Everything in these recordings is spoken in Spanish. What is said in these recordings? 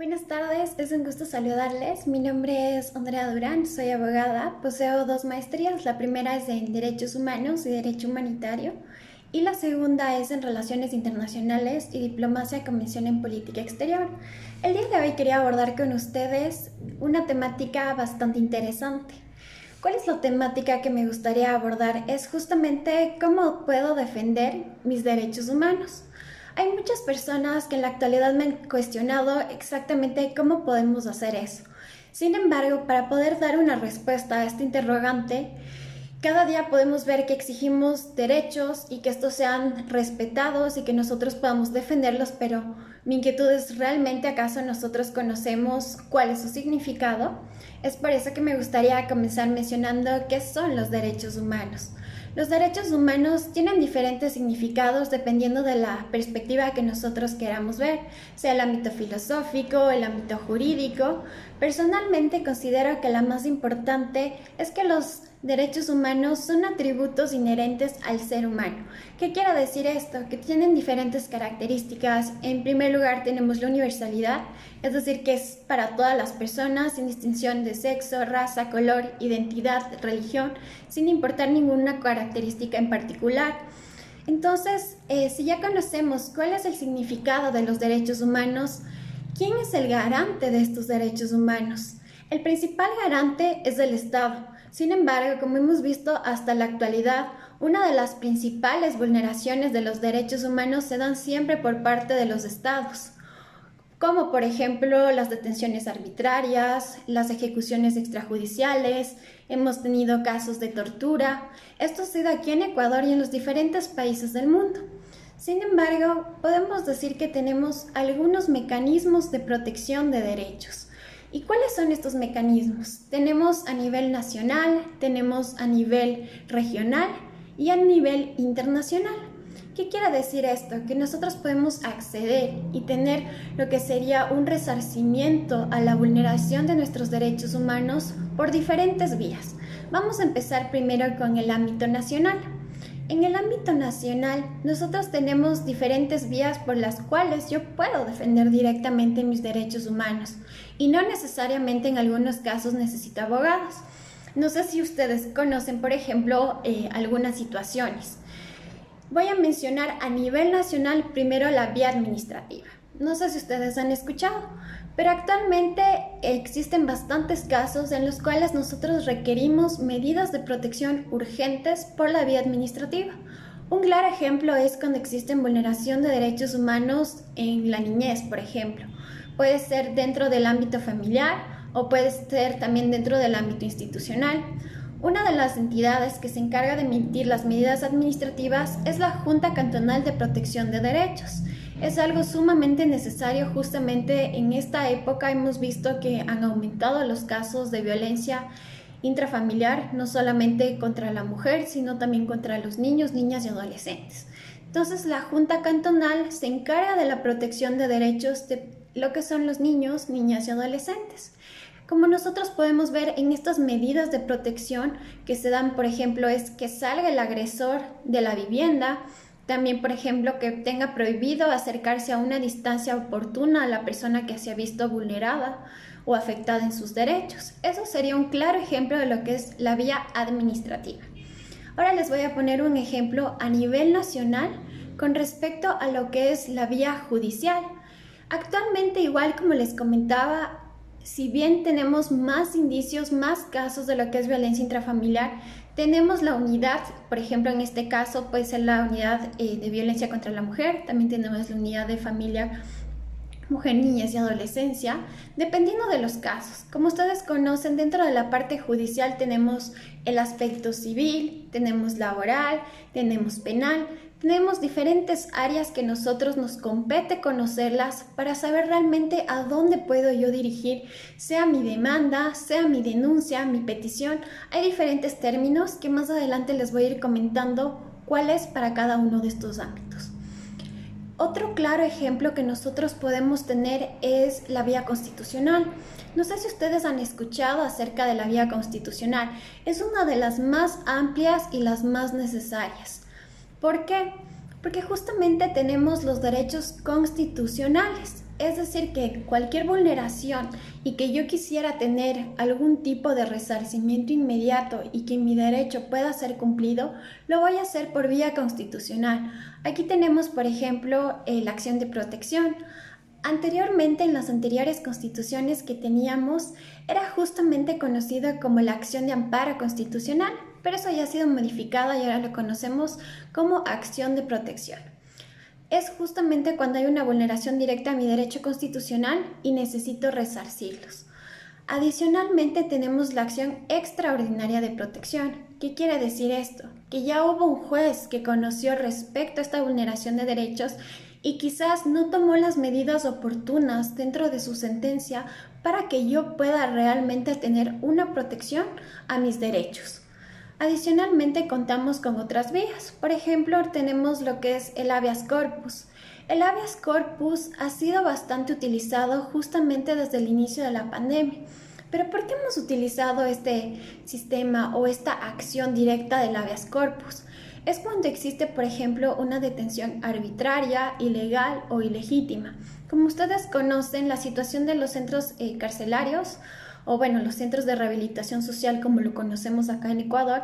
Buenas tardes, es un gusto saludarles. Mi nombre es Andrea Durán, soy abogada, poseo dos maestrías. La primera es en Derechos Humanos y Derecho Humanitario y la segunda es en Relaciones Internacionales y Diplomacia Convención en Política Exterior. El día de hoy quería abordar con ustedes una temática bastante interesante. ¿Cuál es la temática que me gustaría abordar? Es justamente cómo puedo defender mis derechos humanos. Hay muchas personas que en la actualidad me han cuestionado exactamente cómo podemos hacer eso. Sin embargo, para poder dar una respuesta a este interrogante, cada día podemos ver que exigimos derechos y que estos sean respetados y que nosotros podamos defenderlos, pero mi inquietud es, ¿realmente acaso nosotros conocemos cuál es su significado? Es por eso que me gustaría comenzar mencionando qué son los derechos humanos. Los derechos humanos tienen diferentes significados dependiendo de la perspectiva que nosotros queramos ver, sea el ámbito filosófico, el ámbito jurídico. Personalmente considero que la más importante es que los derechos humanos son atributos inherentes al ser humano. ¿Qué quiero decir esto? Que tienen diferentes características. En primer lugar tenemos la universalidad, es decir, que es para todas las personas sin distinción de sexo, raza, color, identidad, religión, sin importar ninguna característica en particular. Entonces, si ya conocemos cuál es el significado de los derechos humanos, ¿quién es el garante de estos derechos humanos? El principal garante es el Estado. Sin embargo, como hemos visto hasta la actualidad, una de las principales vulneraciones de los derechos humanos se dan siempre por parte de los Estados, como por ejemplo las detenciones arbitrarias, las ejecuciones extrajudiciales, hemos tenido casos de tortura. Esto ha sido aquí en Ecuador y en los diferentes países del mundo. Sin embargo, podemos decir que tenemos algunos mecanismos de protección de derechos. ¿Y cuáles son estos mecanismos? Tenemos a nivel nacional, tenemos a nivel regional y a nivel internacional. ¿Qué quiere decir esto? Que nosotros podemos acceder y tener lo que sería un resarcimiento a la vulneración de nuestros derechos humanos por diferentes vías. Vamos a empezar primero con el ámbito nacional. En el ámbito nacional, nosotros tenemos diferentes vías por las cuales yo puedo defender directamente mis derechos humanos y no necesariamente en algunos casos necesito abogados. No sé si ustedes conocen, por ejemplo, algunas situaciones. Voy a mencionar a nivel nacional primero la vía administrativa. No sé si ustedes han escuchado, pero actualmente existen bastantes casos en los cuales nosotros requerimos medidas de protección urgentes por la vía administrativa. Un claro ejemplo es cuando existen vulneración de derechos humanos en la niñez, por ejemplo. Puede ser dentro del ámbito familiar o puede ser también dentro del ámbito institucional. Una de las entidades que se encarga de emitir las medidas administrativas es la Junta Cantonal de Protección de Derechos. Es algo sumamente necesario. Justamente en esta época hemos visto que han aumentado los casos de violencia intrafamiliar, no solamente contra la mujer, sino también contra los niños, niñas y adolescentes. Entonces, la Junta Cantonal se encarga de la protección de derechos de lo que son los niños, niñas y adolescentes. Como nosotros podemos ver en estas medidas de protección que se dan, por ejemplo, es que salga el agresor de la vivienda, también, por ejemplo, que tenga prohibido acercarse a una distancia oportuna a la persona que se ha visto vulnerada o afectada en sus derechos. Eso sería un claro ejemplo de lo que es la vía administrativa. Ahora les voy a poner un ejemplo a nivel nacional con respecto a lo que es la vía judicial. Actualmente, igual como les comentaba, si bien tenemos más indicios, más casos de lo que es violencia intrafamiliar, tenemos la unidad, por ejemplo, en este caso puede ser la unidad de violencia contra la mujer, también tenemos la unidad de familia, mujer, niñez y adolescencia, dependiendo de los casos. Como ustedes conocen, dentro de la parte judicial tenemos el aspecto civil, tenemos laboral, tenemos penal. Tenemos diferentes áreas que nosotros nos compete conocerlas para saber realmente a dónde puedo yo dirigir, sea mi demanda, sea mi denuncia, mi petición. Hay diferentes términos que más adelante les voy a ir comentando cuáles para cada uno de estos ámbitos. Otro claro ejemplo que nosotros podemos tener es la vía constitucional. No sé si ustedes han escuchado acerca de la vía constitucional. Es una de las más amplias y las más necesarias. ¿Por qué? Porque justamente tenemos los derechos constitucionales, es decir, que cualquier vulneración y que yo quisiera tener algún tipo de resarcimiento inmediato y que mi derecho pueda ser cumplido, lo voy a hacer por vía constitucional. Aquí tenemos, por ejemplo, la acción de protección. Anteriormente, en las anteriores constituciones que teníamos, era justamente conocida como la acción de amparo constitucional, pero eso ya ha sido modificado y ahora lo conocemos como acción de protección. Es justamente cuando hay una vulneración directa a mi derecho constitucional y necesito resarcirlos. Adicionalmente tenemos la acción extraordinaria de protección. ¿Qué quiere decir esto? Que ya hubo un juez que conoció respecto a esta vulneración de derechos y quizás no tomó las medidas oportunas dentro de su sentencia para que yo pueda realmente tener una protección a mis derechos. Adicionalmente contamos con otras vías. Por ejemplo, tenemos lo que es el habeas corpus. El habeas corpus ha sido bastante utilizado justamente desde el inicio de la pandemia. Pero ¿por qué hemos utilizado este sistema o esta acción directa del habeas corpus? Es cuando existe, por ejemplo, una detención arbitraria, ilegal o ilegítima. Como ustedes conocen, la situación de los centros carcelarios, o bueno, los centros de rehabilitación social como lo conocemos acá en Ecuador,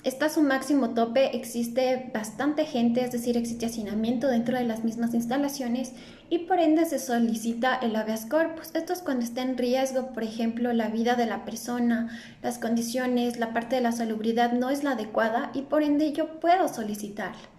está a su máximo tope, existe bastante gente, es decir, existe hacinamiento dentro de las mismas instalaciones y por ende se solicita el habeas corpus. Esto es cuando está en riesgo, por ejemplo, la vida de la persona, las condiciones, la parte de la salubridad no es la adecuada y por ende yo puedo solicitarla.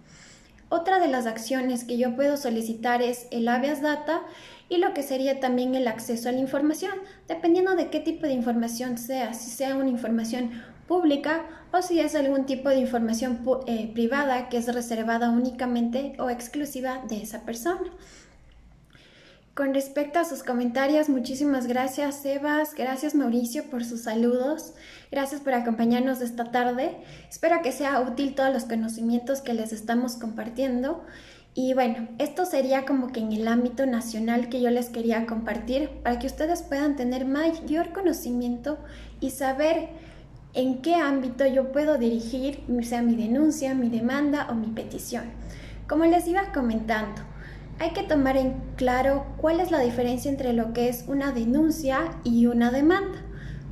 Otra de las acciones que yo puedo solicitar es el habeas data y lo que sería también el acceso a la información, dependiendo de qué tipo de información sea, si sea una información pública o si es algún tipo de información privada que es reservada únicamente o exclusiva de esa persona. Con respecto a sus comentarios, muchísimas gracias Sebas, gracias Mauricio por sus saludos, gracias por acompañarnos esta tarde. Espero que sea útil todos los conocimientos que les estamos compartiendo. Y bueno, esto sería como que en el ámbito nacional que yo les quería compartir para que ustedes puedan tener mayor conocimiento y saber en qué ámbito yo puedo dirigir, sea mi denuncia, mi demanda o mi petición. Como les iba comentando, hay que tomar en claro cuál es la diferencia entre lo que es una denuncia y una demanda.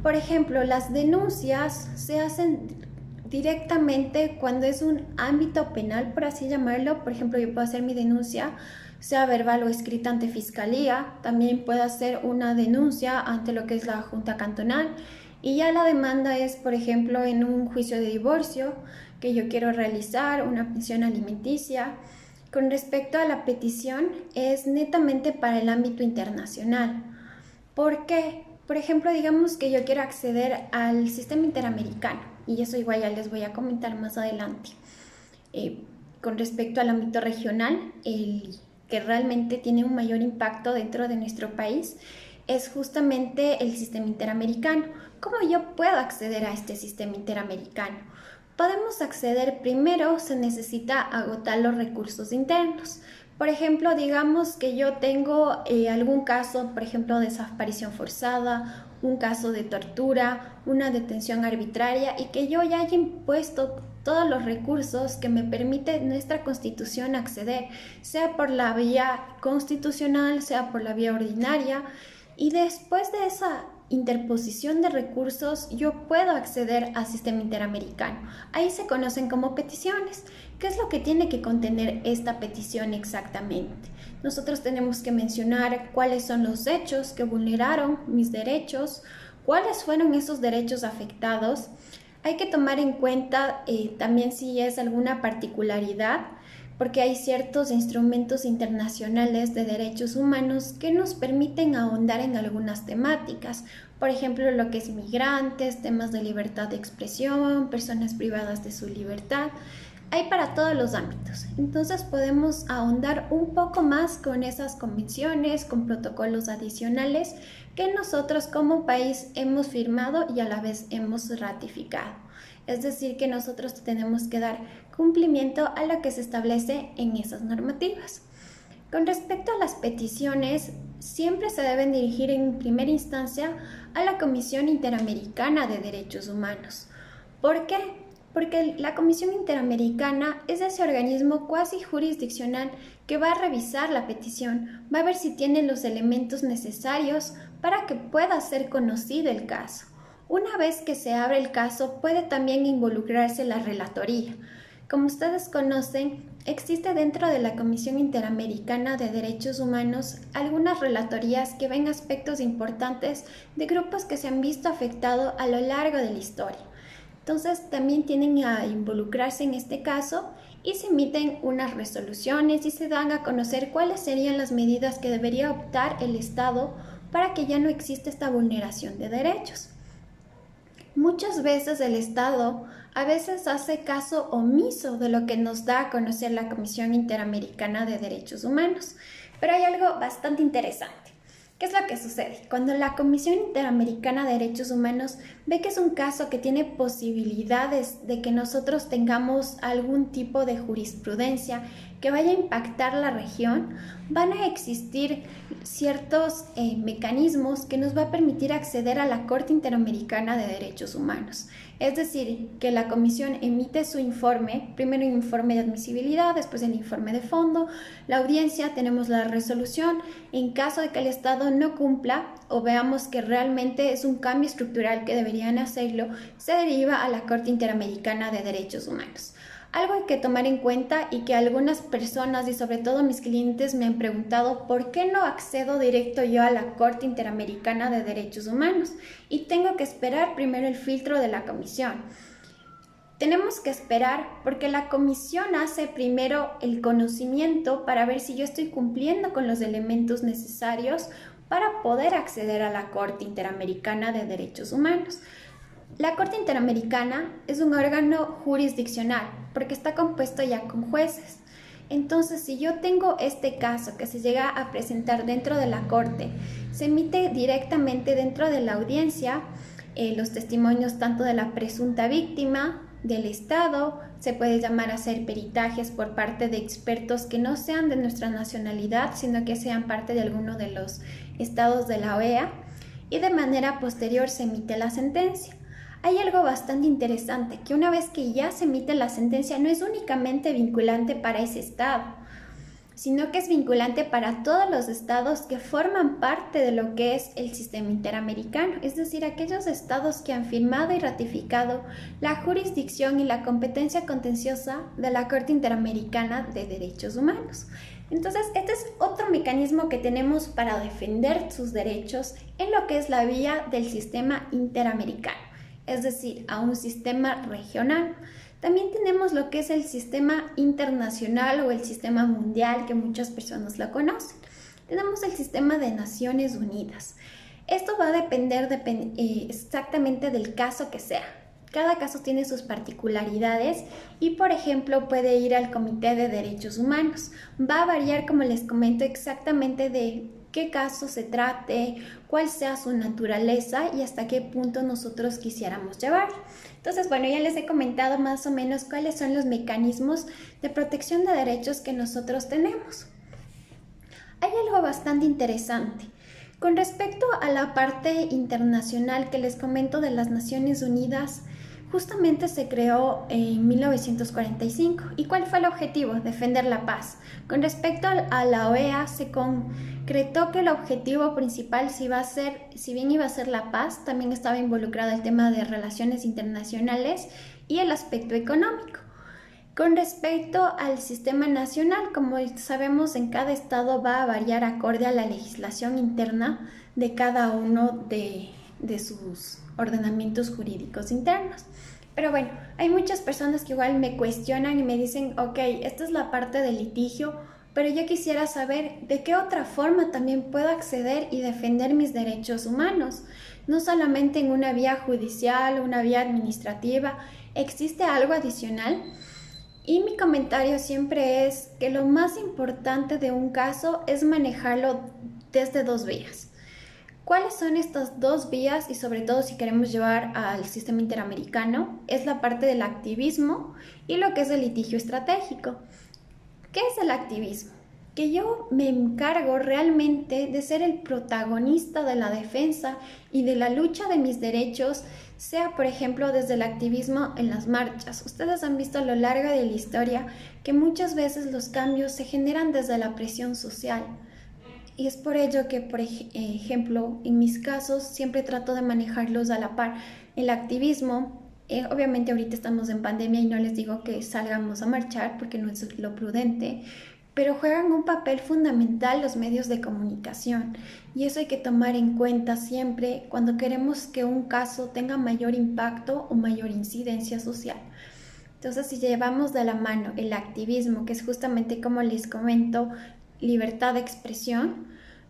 Por ejemplo, las denuncias se hacen directamente cuando es un ámbito penal, por así llamarlo. Por ejemplo, yo puedo hacer mi denuncia, sea verbal o escrita ante fiscalía. También puedo hacer una denuncia ante lo que es la Junta Cantonal. Y ya la demanda es, por ejemplo, en un juicio de divorcio que yo quiero realizar, una pensión alimenticia. Con respecto a la petición, es netamente para el ámbito internacional. ¿Por qué? Por ejemplo, digamos que yo quiero acceder al sistema interamericano, y eso igual ya les voy a comentar más adelante. Con respecto al ámbito regional, el que realmente tiene un mayor impacto dentro de nuestro país es justamente el sistema interamericano. ¿Cómo yo puedo acceder a este sistema interamericano? Podemos acceder primero, se necesita agotar los recursos internos. Por ejemplo, digamos que yo tengo algún caso, por ejemplo, de desaparición forzada, un caso de tortura, una detención arbitraria y que yo ya haya impuesto todos los recursos que me permite nuestra Constitución acceder, sea por la vía constitucional, sea por la vía ordinaria, y después de esa interposición de recursos yo puedo acceder al sistema interamericano. Ahí se conocen como peticiones. ¿Qué es lo que tiene que contener esta petición exactamente? Nosotros tenemos que mencionar cuáles son los hechos que vulneraron mis derechos, cuáles fueron esos derechos afectados. Hay que tomar en cuenta también si es alguna particularidad, porque hay ciertos instrumentos internacionales de derechos humanos que nos permiten ahondar en algunas temáticas. Por ejemplo, lo que es migrantes, temas de libertad de expresión, personas privadas de su libertad. Hay para todos los ámbitos. Entonces podemos ahondar un poco más con esas convenciones, con protocolos adicionales que nosotros como país hemos firmado y a la vez hemos ratificado. Es decir, que nosotros tenemos que dar cumplimiento a lo que se establece en esas normativas. Con respecto a las peticiones, siempre se deben dirigir en primera instancia a la Comisión Interamericana de Derechos Humanos. ¿Por qué? porque la Comisión Interamericana es ese organismo cuasi jurisdiccional que va a revisar la petición, va a ver si tiene los elementos necesarios para que pueda ser conocido el caso. Una vez que se abre el caso, puede también involucrarse la relatoría. Como ustedes conocen, existe dentro de la Comisión Interamericana de Derechos Humanos algunas relatorías que ven aspectos importantes de grupos que se han visto afectados a lo largo de la historia. Entonces, también tienen a involucrarse en este caso y se emiten unas resoluciones y se dan a conocer cuáles serían las medidas que debería optar el Estado para que ya no exista esta vulneración de derechos. Muchas veces el Estado a veces hace caso omiso de lo que nos da a conocer la Comisión Interamericana de Derechos Humanos, pero hay algo bastante interesante. ¿Qué es lo que sucede? Cuando la Comisión Interamericana de Derechos Humanos ve que es un caso que tiene posibilidades de que nosotros tengamos algún tipo de jurisprudencia que vaya a impactar la región, van a existir ciertos mecanismos que nos va a permitir acceder a la Corte Interamericana de Derechos Humanos. Es decir, que la comisión emite su informe, primero un informe de admisibilidad, después el informe de fondo, la audiencia, tenemos la resolución. En caso de que el Estado no cumpla o veamos que realmente es un cambio estructural que deberían hacerlo, se deriva a la Corte Interamericana de Derechos Humanos. Algo hay que tomar en cuenta y que algunas personas y sobre todo mis clientes me han preguntado ¿por qué no accedo directo yo a la Corte Interamericana de Derechos Humanos y tengo que esperar primero el filtro de la comisión? Tenemos que esperar porque la comisión hace primero el conocimiento para ver si yo estoy cumpliendo con los elementos necesarios para poder acceder a la Corte Interamericana de Derechos Humanos. La Corte Interamericana es un órgano jurisdiccional porque está compuesto ya con jueces. Entonces, si yo tengo este caso que se llega a presentar dentro de la Corte, se emite directamente dentro de la audiencia los testimonios tanto de la presunta víctima, del Estado, se puede llamar a hacer peritajes por parte de expertos que no sean de nuestra nacionalidad, sino que sean parte de alguno de los estados de la OEA, y de manera posterior se emite la sentencia. Hay algo bastante interesante, que una vez que ya se emite la sentencia no es únicamente vinculante para ese estado, sino que es vinculante para todos los estados que forman parte de lo que es el sistema interamericano, es decir, aquellos estados que han firmado y ratificado la jurisdicción y la competencia contenciosa de la Corte Interamericana de Derechos Humanos. Entonces, este es otro mecanismo que tenemos para defender sus derechos en lo que es la vía del sistema interamericano, es decir, a un sistema regional. También tenemos lo que es el sistema internacional o el sistema mundial, que muchas personas lo conocen. Tenemos el sistema de Naciones Unidas. Esto va a depender exactamente del caso que sea. Cada caso tiene sus particularidades y, por ejemplo, puede ir al Comité de Derechos Humanos. Va a variar, como les comento, exactamente de qué caso se trate, cuál sea su naturaleza y hasta qué punto nosotros quisiéramos llevar. Entonces, bueno, ya les he comentado más o menos cuáles son los mecanismos de protección de derechos que nosotros tenemos. Hay algo bastante interesante. Con respecto a la parte internacional que les comento de las Naciones Unidas, justamente se creó en 1945. ¿Y cuál fue el objetivo? Defender la paz. Con respecto a la OEA, se concretó que el objetivo principal, si bien iba a ser la paz, también estaba involucrado el tema de relaciones internacionales y el aspecto económico. Con respecto al sistema nacional, como sabemos, en cada estado va a variar acorde a la legislación interna de cada uno de sus ordenamientos jurídicos internos. Pero bueno, hay muchas personas que igual me cuestionan y me dicen, ok, esta es la parte del litigio, pero yo quisiera saber de qué otra forma también puedo acceder y defender mis derechos humanos. No solamente en una vía judicial, una vía administrativa, ¿existe algo adicional? Y mi comentario siempre es que lo más importante de un caso es manejarlo desde dos vías. ¿Cuáles son estas dos vías? Y sobre todo si queremos llevar al sistema interamericano, es la parte del activismo y lo que es el litigio estratégico. ¿Qué es el activismo? que yo me encargo realmente de ser el protagonista de la defensa y de la lucha de mis derechos, sea por ejemplo desde el activismo en las marchas. Ustedes han visto a lo largo de la historia que muchas veces los cambios se generan desde la presión social. Y es por ello que, por ejemplo, en mis casos siempre trato de manejarlos a la par. El activismo, obviamente ahorita estamos en pandemia y no les digo que salgamos a marchar porque no es lo prudente, pero juegan un papel fundamental los medios de comunicación y eso hay que tomar en cuenta siempre cuando queremos que un caso tenga mayor impacto o mayor incidencia social. Entonces, si llevamos de la mano el activismo, que es justamente como les comento, libertad de expresión,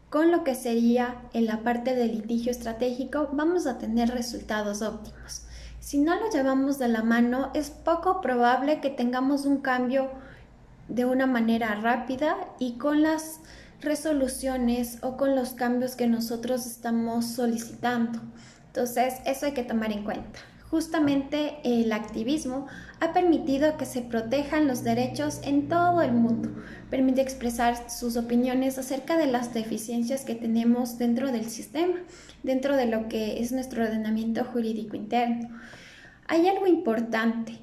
con lo que sería en la parte del litigio estratégico, vamos a tener resultados óptimos. Si no lo llevamos de la mano, es poco probable que tengamos un cambio de una manera rápida y con las resoluciones o con los cambios que nosotros estamos solicitando. Entonces, eso hay que tomar en cuenta. Justamente el activismo ha permitido que se protejan los derechos en todo el mundo. Permite expresar sus opiniones acerca de las deficiencias que tenemos dentro del sistema, dentro de lo que es nuestro ordenamiento jurídico interno. Hay algo importante.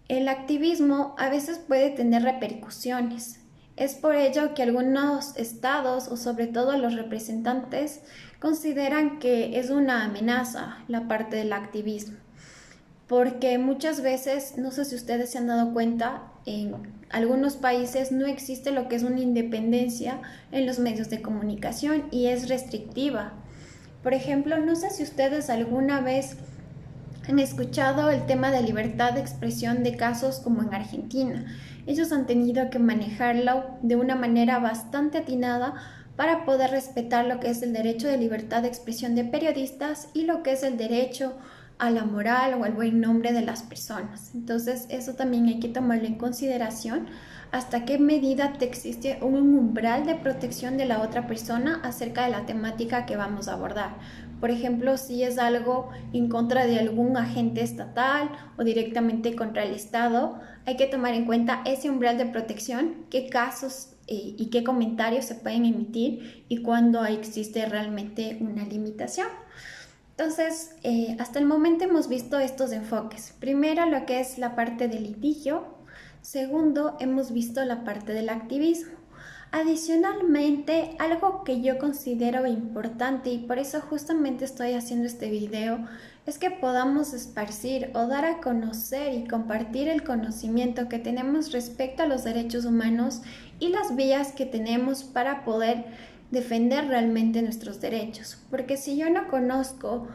El activismo a veces puede tener repercusiones. Es por ello que algunos estados o sobre todo los representantes consideran que es una amenaza la parte del activismo. Porque muchas veces, no sé si ustedes se han dado cuenta, en algunos países no existe lo que es una independencia en los medios de comunicación y es restrictiva. Por ejemplo, no sé si ustedes alguna vez han escuchado el tema de libertad de expresión de casos como en Argentina. Ellos han tenido que manejarlo de una manera bastante atinada para poder respetar lo que es el derecho de libertad de expresión de periodistas y lo que es el derecho a la moral o al buen nombre de las personas. Entonces, eso también hay que tomarlo en consideración. ¿Hasta qué medida existe un umbral de protección de la otra persona acerca de la temática que vamos a abordar? Por ejemplo, si es algo en contra de algún agente estatal o directamente contra el Estado, hay que tomar en cuenta ese umbral de protección, qué casos y qué comentarios se pueden emitir y cuándo existe realmente una limitación. Entonces, hasta el momento hemos visto estos enfoques. Primero, lo que es la parte del litigio. Segundo, hemos visto la parte del activismo. Adicionalmente, algo que yo considero importante y por eso justamente estoy haciendo este video es que podamos esparcir o dar a conocer y compartir el conocimiento que tenemos respecto a los derechos humanos y las vías que tenemos para poder defender realmente nuestros derechos. Porque si yo no conozco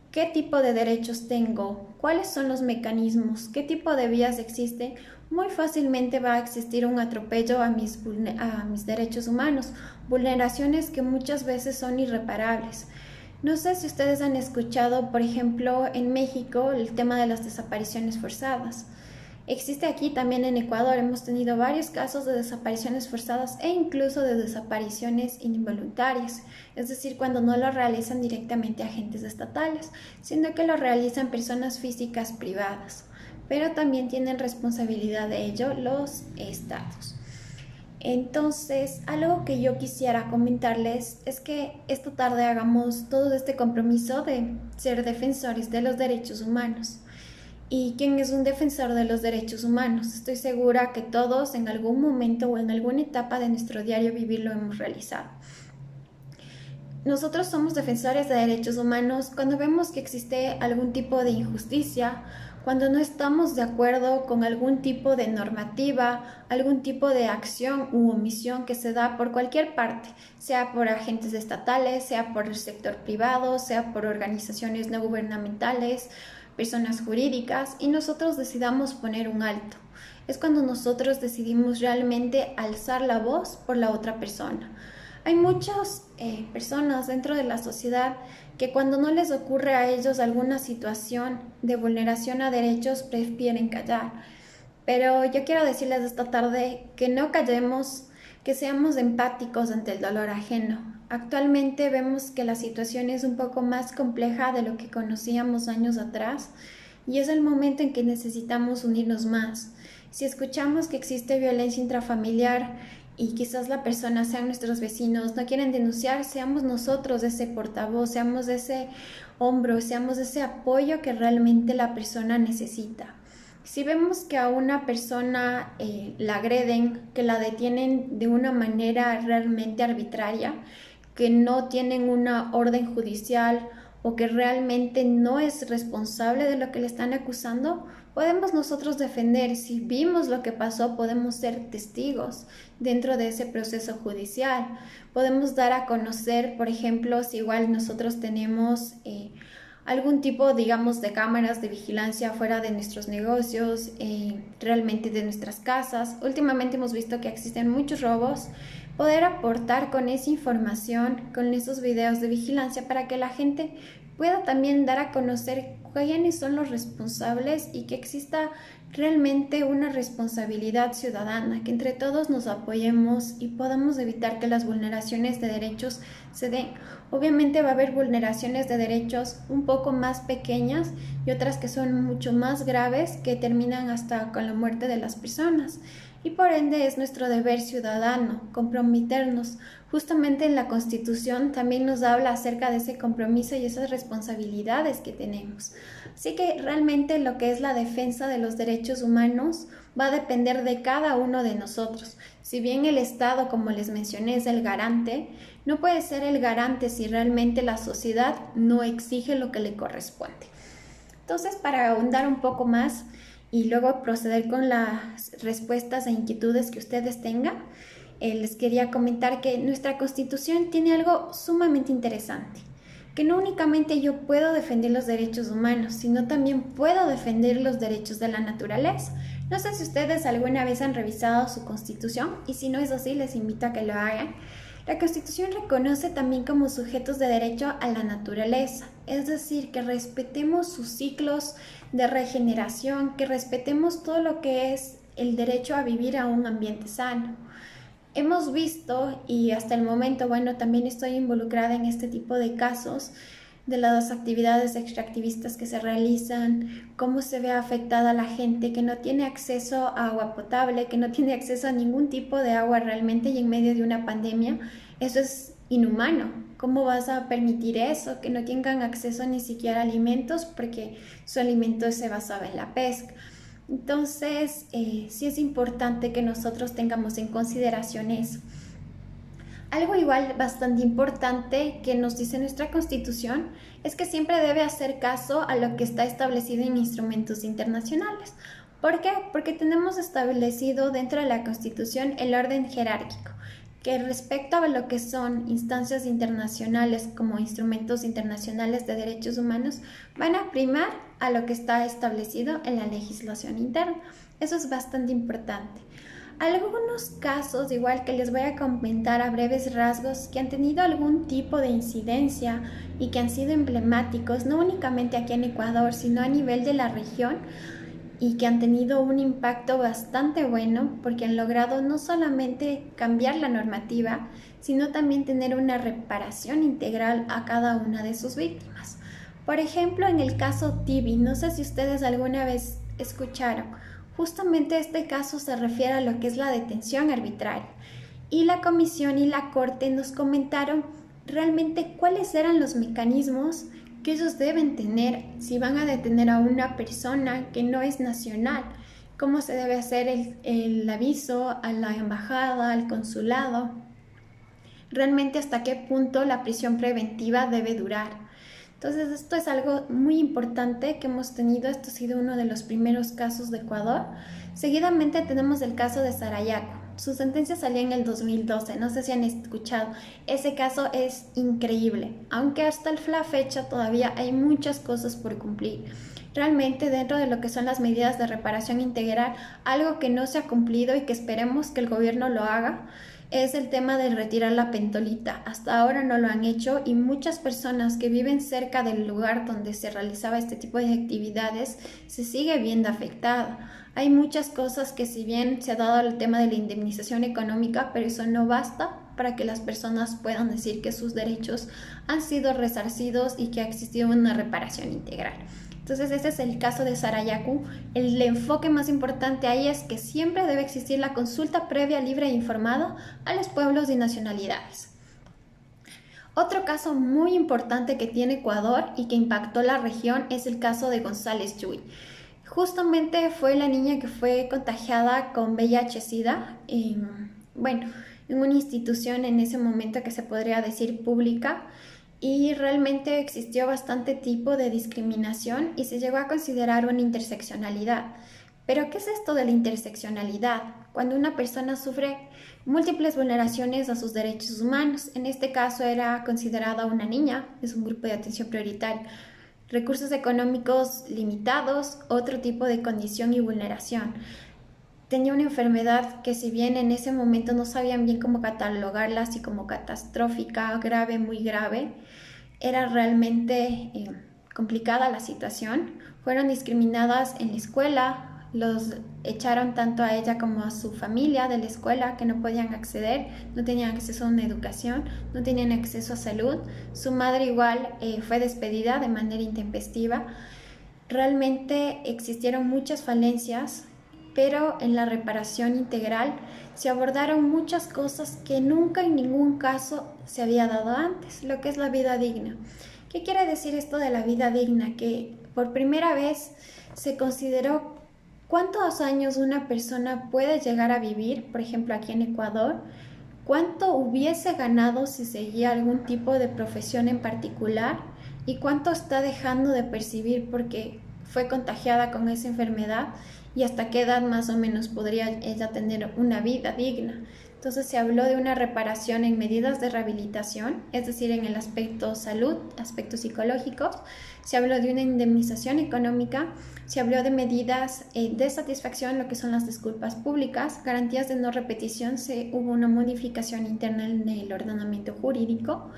qué tipo de derechos tengo, cuáles son los mecanismos, qué tipo de vías existen, muy fácilmente va a existir un atropello a mis derechos humanos, vulneraciones que muchas veces son irreparables. No sé si ustedes han escuchado, por ejemplo, en México el tema de las desapariciones forzadas. Existe aquí también en Ecuador, hemos tenido varios casos de desapariciones forzadas e incluso de desapariciones involuntarias, es decir, cuando no lo realizan directamente agentes estatales, sino que lo realizan personas físicas privadas, pero también tienen responsabilidad de ello los estados. Entonces, algo que yo quisiera comentarles es que esta tarde hagamos todo este compromiso de ser defensores de los derechos humanos. ¿Y quién es un defensor de los derechos humanos? Estoy segura que todos en algún momento o en alguna etapa de nuestro diario vivir lo hemos realizado. Nosotros somos defensores de derechos humanos cuando vemos que existe algún tipo de injusticia, cuando no estamos de acuerdo con algún tipo de normativa, algún tipo de acción u omisión que se da por cualquier parte, sea por agentes estatales, sea por el sector privado, sea por organizaciones no gubernamentales, personas jurídicas, y nosotros decidamos poner un alto. Es cuando nosotros decidimos realmente alzar la voz por la otra persona. Hay muchas personas dentro de la sociedad que cuando no les ocurre a ellos alguna situación de vulneración a derechos prefieren callar. Pero yo quiero decirles esta tarde que no callemos, que seamos empáticos ante el dolor ajeno. Actualmente vemos que la situación es un poco más compleja de lo que conocíamos años atrás y es el momento en que necesitamos unirnos más. Si escuchamos que existe violencia intrafamiliar y quizás la persona sean nuestros vecinos, no quieren denunciar, seamos nosotros ese portavoz, seamos ese hombro, seamos ese apoyo que realmente la persona necesita. Si vemos que a una persona la agreden, que la detienen de una manera realmente arbitraria, que no tienen una orden judicial o que realmente no es responsable de lo que le están acusando, podemos nosotros defender. Si vimos lo que pasó, podemos ser testigos dentro de ese proceso judicial. Podemos dar a conocer, por ejemplo, si igual nosotros tenemos algún tipo, digamos, de cámaras de vigilancia fuera de nuestros negocios, realmente de nuestras casas. Últimamente hemos visto que existen muchos robos. Poder aportar con esa información, con esos videos de vigilancia para que la gente pueda también dar a conocer quiénes son los responsables y que exista realmente una responsabilidad ciudadana, que entre todos nos apoyemos y podamos evitar que las vulneraciones de derechos se den. Obviamente va a haber vulneraciones de derechos un poco más pequeñas y otras que son mucho más graves que terminan hasta con la muerte de las personas. Y por ende es nuestro deber ciudadano comprometernos. Justamente en la Constitución también nos habla acerca de ese compromiso y esas responsabilidades que tenemos. Así que realmente lo que es la defensa de los derechos humanos va a depender de cada uno de nosotros. Si bien el Estado, como les mencioné, es el garante, no puede ser el garante si realmente la sociedad no exige lo que le corresponde. Entonces, para ahondar un poco más y luego proceder con las respuestas e inquietudes que ustedes tengan, les quería comentar que nuestra Constitución tiene algo sumamente interesante, que no únicamente yo puedo defender los derechos humanos, sino también puedo defender los derechos de la naturaleza. No sé si ustedes alguna vez han revisado su Constitución, y si no es así, les invito a que lo hagan. La Constitución reconoce también como sujetos de derecho a la naturaleza, es decir, que respetemos sus ciclos de regeneración, que respetemos todo lo que es el derecho a vivir a un ambiente sano. Hemos visto, y hasta el momento, bueno, también estoy involucrada en este tipo de casos, de las actividades extractivistas que se realizan, cómo se ve afectada la gente que no tiene acceso a agua potable, que no tiene acceso a ningún tipo de agua realmente y en medio de una pandemia. Eso es inhumano. ¿Cómo vas a permitir eso? Que no tengan acceso ni siquiera a alimentos porque su alimento se basaba en la pesca. Entonces, sí es importante que nosotros tengamos en consideración eso. Algo igual bastante importante que nos dice nuestra Constitución es que siempre debe hacer caso a lo que está establecido en instrumentos internacionales. ¿Por qué? Porque tenemos establecido dentro de la Constitución el orden jerárquico, que respecto a lo que son instancias internacionales como instrumentos internacionales de derechos humanos, van a primar a lo que está establecido en la legislación interna. Eso es bastante importante. Algunos casos, igual que les voy a comentar a breves rasgos, que han tenido algún tipo de incidencia y que han sido emblemáticos, no únicamente aquí en Ecuador, sino a nivel de la región, y que han tenido un impacto bastante bueno porque han logrado no solamente cambiar la normativa, sino también tener una reparación integral a cada una de sus víctimas. Por ejemplo, en el caso Tibi, no sé si ustedes alguna vez escucharon, justamente este caso se refiere a lo que es la detención arbitraria. Y la comisión y la corte nos comentaron realmente cuáles eran los mecanismos que ellos deben tener si van a detener a una persona que no es nacional. Cómo se debe hacer el aviso a la embajada, al consulado. Realmente hasta qué punto la prisión preventiva debe durar. Entonces esto es algo muy importante que hemos tenido. Esto ha sido uno de los primeros casos de Ecuador. Seguidamente tenemos el caso de Sarayaco. Su sentencia salió en el 2012, no sé si han escuchado. Ese caso es increíble, aunque hasta la fecha todavía hay muchas cosas por cumplir. Realmente dentro de lo que son las medidas de reparación integral, algo que no se ha cumplido y que esperemos que el gobierno lo haga, es el tema de retirar la pentolita. Hasta ahora no lo han hecho y muchas personas que viven cerca del lugar donde se realizaba este tipo de actividades se sigue viendo afectada. Hay muchas cosas que si bien se ha dado el tema de la indemnización económica, pero eso no basta para que las personas puedan decir que sus derechos han sido resarcidos y que ha existido una reparación integral. Entonces ese es el caso de Sarayaku. El enfoque más importante ahí es que siempre debe existir la consulta previa, libre e informada a los pueblos y nacionalidades. Otro caso muy importante que tiene Ecuador y que impactó la región es el caso de González Yui. Justamente fue la niña que fue contagiada con VIH-Sida en una institución en ese momento que se podría decir pública, y realmente existió bastante tipo de discriminación y se llegó a considerar una interseccionalidad. Pero ¿qué es esto de la interseccionalidad? Cuando una persona sufre múltiples vulneraciones a sus derechos humanos. En este caso era considerada una niña, es un grupo de atención prioritaria. Recursos económicos limitados, otro tipo de condición y vulneración. Tenía una enfermedad que, si bien en ese momento no sabían bien cómo catalogarla, así como catastrófica, grave, muy grave, era realmente complicada la situación. Fueron discriminadas en la escuela, los echaron tanto a ella como a su familia de la escuela, que no podían acceder, no tenían acceso a una educación, no tenían acceso a salud. Su madre igual fue despedida de manera intempestiva. Realmente existieron muchas falencias, pero en la reparación integral se abordaron muchas cosas que nunca en ningún caso se había dado antes, lo que es la vida digna. ¿Qué quiere decir esto de la vida digna? Que por primera vez se consideró cuántos años una persona puede llegar a vivir, por ejemplo aquí en Ecuador, cuánto hubiese ganado si seguía algún tipo de profesión en particular y cuánto está dejando de percibir porque fue contagiada con esa enfermedad, y hasta qué edad más o menos podría ella tener una vida digna. Entonces se habló de una reparación en medidas de rehabilitación, es decir, en el aspecto salud, aspectos psicológicos. Se habló de una indemnización económica, se habló de medidas de satisfacción, lo que son las disculpas públicas, garantías de no repetición, hubo una modificación interna en el ordenamiento jurídico,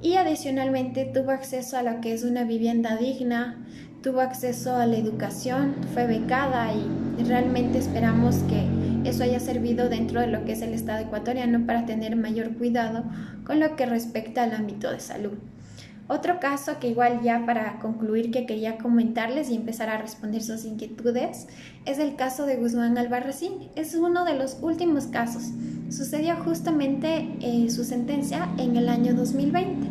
y adicionalmente tuvo acceso a lo que es una vivienda digna, tuvo acceso a la educación, fue becada, y realmente esperamos que eso haya servido dentro de lo que es el Estado ecuatoriano para tener mayor cuidado con lo que respecta al ámbito de salud. Otro caso que igual ya para concluir que quería comentarles y empezar a responder sus inquietudes es el caso de Guzmán Albarracín. Es uno de los últimos casos. Sucedió justamente su sentencia en el año 2020.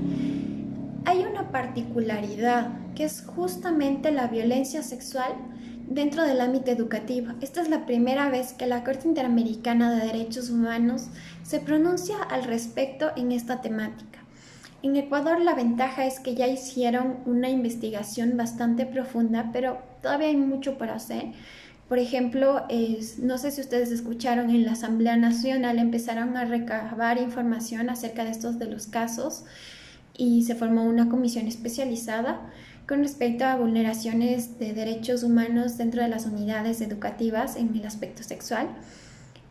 Hay una particularidad que es justamente la violencia sexual dentro del ámbito educativo. Esta es la primera vez que la Corte Interamericana de Derechos Humanos se pronuncia al respecto en esta temática. En Ecuador la ventaja es que ya hicieron una investigación bastante profunda, pero todavía hay mucho por hacer. Por ejemplo, no sé si ustedes escucharon, en la Asamblea Nacional empezaron a recabar información acerca de los casos, y se formó una comisión especializada con respecto a vulneraciones de derechos humanos dentro de las unidades educativas en el aspecto sexual.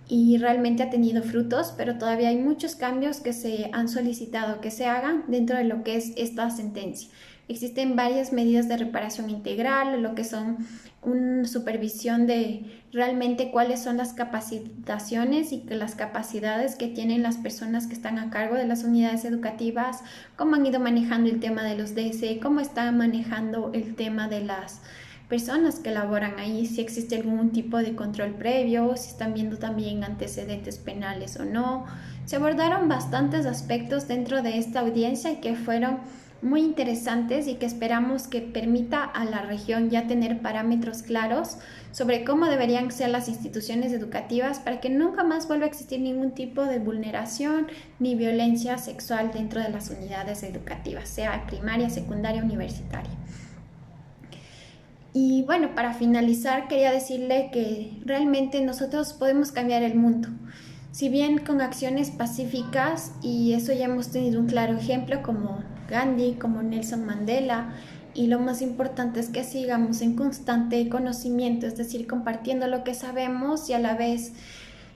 Y realmente ha tenido frutos, pero todavía hay muchos cambios que se han solicitado que se hagan dentro de lo que es esta sentencia. Existen varias medidas de reparación integral, lo que son una supervisión de realmente cuáles son las capacitaciones y las capacidades que tienen las personas que están a cargo de las unidades educativas, cómo han ido manejando el tema de los DS, cómo están manejando el tema de las personas que laboran ahí, si existe algún tipo de control previo, si están viendo también antecedentes penales o no. Se abordaron bastantes aspectos dentro de esta audiencia y que fueron muy interesantes, y que esperamos que permita a la región ya tener parámetros claros sobre cómo deberían ser las instituciones educativas para que nunca más vuelva a existir ningún tipo de vulneración ni violencia sexual dentro de las unidades educativas, sea primaria, secundaria, universitaria. Y bueno, para finalizar quería decirle que realmente nosotros podemos cambiar el mundo. Si bien con acciones pacíficas, y eso ya hemos tenido un claro ejemplo como Gandhi, como Nelson Mandela, y lo más importante es que sigamos en constante conocimiento, es decir, compartiendo lo que sabemos y a la vez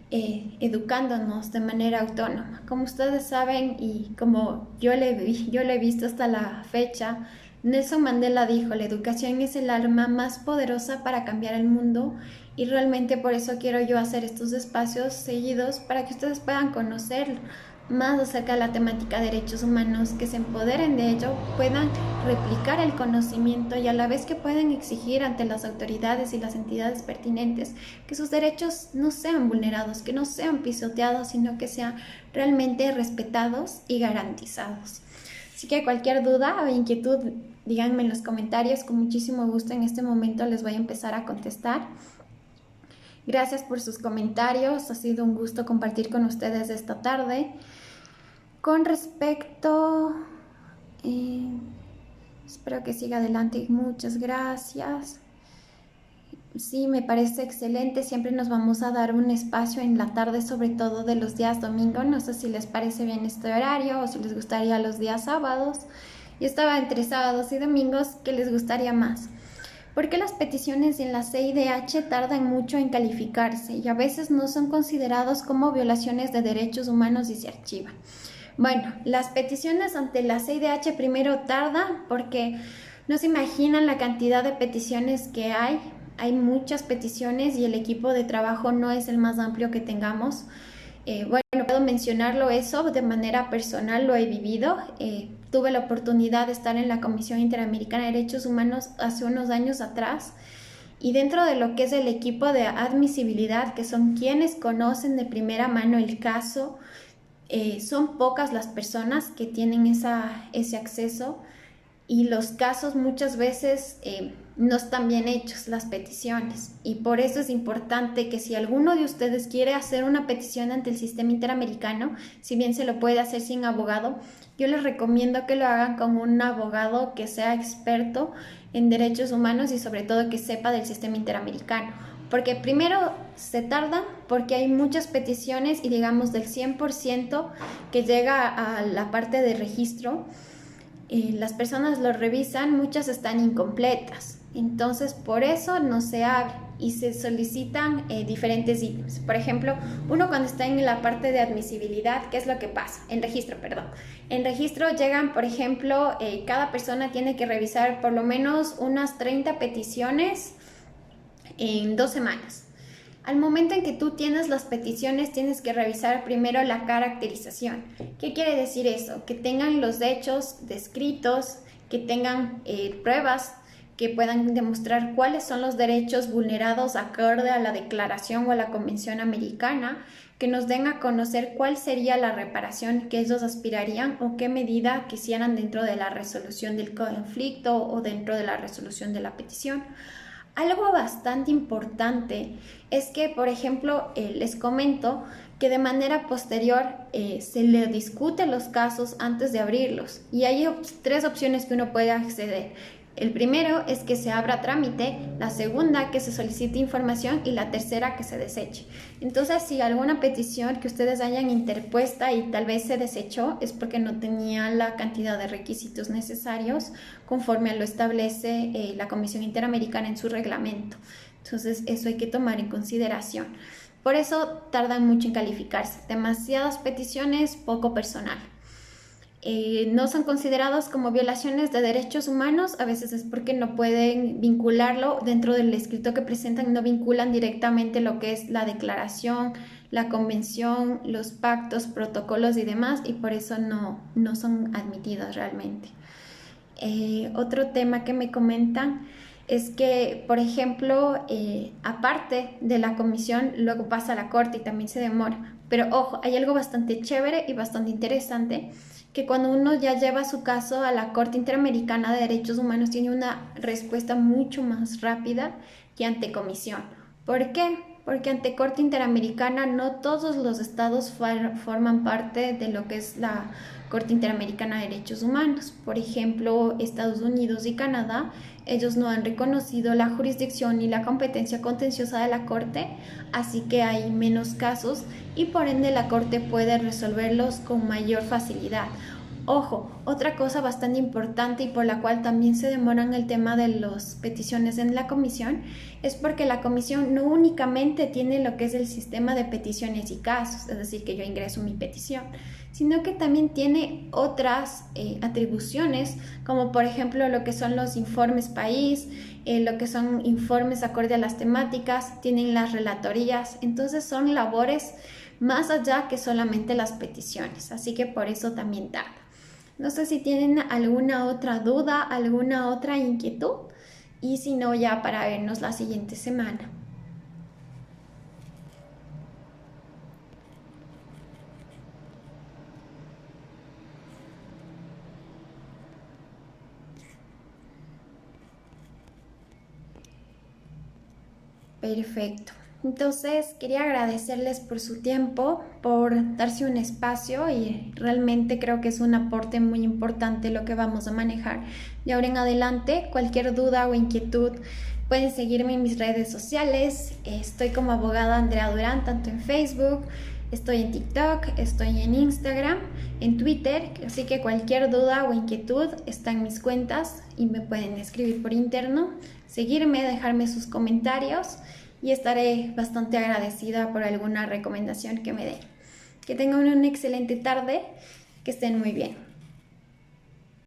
educándonos de manera autónoma. Como ustedes saben, y como yo le he visto hasta la fecha, Nelson Mandela dijo: la educación es el arma más poderosa para cambiar el mundo, y realmente por eso quiero yo hacer estos espacios seguidos para que ustedes puedan conocer más acerca de la temática de derechos humanos, que se empoderen de ello, puedan replicar el conocimiento y a la vez que puedan exigir ante las autoridades y las entidades pertinentes que sus derechos no sean vulnerados, que no sean pisoteados, sino que sean realmente respetados y garantizados. Así que cualquier duda o inquietud, díganme en los comentarios, con muchísimo gusto en este momento les voy a empezar a contestar. Gracias por sus comentarios, ha sido un gusto compartir con ustedes esta tarde. Con respecto, espero que siga adelante, muchas gracias. Sí, me parece excelente, siempre nos vamos a dar un espacio en la tarde, sobre todo de los días domingo, no sé si les parece bien este horario o si les gustaría los días sábados. Yo estaba entre sábados y domingos, ¿qué les gustaría más? Porque las peticiones en la CIDH tardan mucho en calificarse y a veces no son considerados como violaciones de derechos humanos y se archivan. Bueno, las peticiones ante la CIDH primero tardan porque no se imaginan la cantidad de peticiones que hay. Hay muchas peticiones y el equipo de trabajo no es el más amplio que tengamos. Bueno, puedo mencionarlo eso de manera personal, lo he vivido. Tuve la oportunidad de estar en la Comisión Interamericana de Derechos Humanos hace unos años atrás y dentro de lo que es el equipo de admisibilidad, que son quienes conocen de primera mano el caso, son pocas las personas que tienen ese acceso y los casos muchas veces no están bien hechos, las peticiones, y por eso es importante que si alguno de ustedes quiere hacer una petición ante el sistema interamericano, si bien se lo puede hacer sin abogado, yo les recomiendo que lo hagan con un abogado que sea experto en derechos humanos y sobre todo que sepa del sistema interamericano. Porque primero se tarda porque hay muchas peticiones y digamos del 100% que llega a la parte de registro, las personas lo revisan, muchas están incompletas. Entonces por eso no se abre y se solicitan diferentes ítems. Por ejemplo, uno cuando está en la parte de admisibilidad, ¿qué es lo que pasa? En registro, perdón. En registro llegan, por ejemplo, cada persona tiene que revisar por lo menos unas 30 peticiones en 2 semanas. Al momento en que tú tienes las peticiones, tienes que revisar primero la caracterización. ¿Qué quiere decir eso? Que tengan los hechos descritos, que tengan pruebas que puedan demostrar cuáles son los derechos vulnerados acorde a la declaración o a la convención americana, que nos den a conocer cuál sería la reparación que ellos aspirarían o qué medida quisieran dentro de la resolución del conflicto o dentro de la resolución de la petición. Algo bastante importante es que, por ejemplo, les comento que de manera posterior se le discute los casos antes de abrirlos y hay 3 opciones que uno puede acceder. El primero es que se abra trámite, la segunda que se solicite información y la tercera que se deseche. Entonces, si alguna petición que ustedes hayan interpuesta y tal vez se desechó, es porque no tenía la cantidad de requisitos necesarios conforme lo establece la Comisión Interamericana en su reglamento. Entonces, eso hay que tomar en consideración. Por eso tardan mucho en calificarse. Demasiadas peticiones, poco personal. No son considerados como violaciones de derechos humanos, a veces es porque no pueden vincularlo dentro del escrito que presentan, no vinculan directamente lo que es la declaración, la convención, los pactos, protocolos y demás, y por eso no son admitidos realmente. Otro tema que me comentan es que, por ejemplo, aparte de la comisión, luego pasa a la corte y también se demora. Pero ojo, hay algo bastante chévere y bastante interesante, que cuando uno ya lleva su caso a la Corte Interamericana de Derechos Humanos tiene una respuesta mucho más rápida que ante comisión. ¿Por qué? Porque ante Corte Interamericana no todos los estados forman parte de lo que es la Corte Interamericana de Derechos Humanos. Por ejemplo, Estados Unidos y Canadá, ellos no han reconocido la jurisdicción ni la competencia contenciosa de la Corte, así que hay menos casos y por ende la Corte puede resolverlos con mayor facilidad. Ojo, otra cosa bastante importante y por la cual también se demoran el tema de las peticiones en la comisión es porque la comisión no únicamente tiene lo que es el sistema de peticiones y casos, es decir, que yo ingreso mi petición, sino que también tiene otras atribuciones, como por ejemplo lo que son los informes país, lo que son informes acorde a las temáticas, tienen las relatorías, entonces son labores más allá que solamente las peticiones, así que por eso también tarda. No sé si tienen alguna otra duda, alguna otra inquietud, y si no, ya para vernos la siguiente semana. Perfecto. Entonces, quería agradecerles por su tiempo, por darse un espacio, y realmente creo que es un aporte muy importante lo que vamos a manejar. De ahora en adelante, cualquier duda o inquietud, pueden seguirme en mis redes sociales. Estoy como abogada Andrea Durán, tanto en Facebook, estoy en TikTok, estoy en Instagram, en Twitter, así que cualquier duda o inquietud está en mis cuentas y me pueden escribir por interno, seguirme, dejarme sus comentarios, y estaré bastante agradecida por alguna recomendación que me den. Que tengan una excelente tarde, que estén muy bien.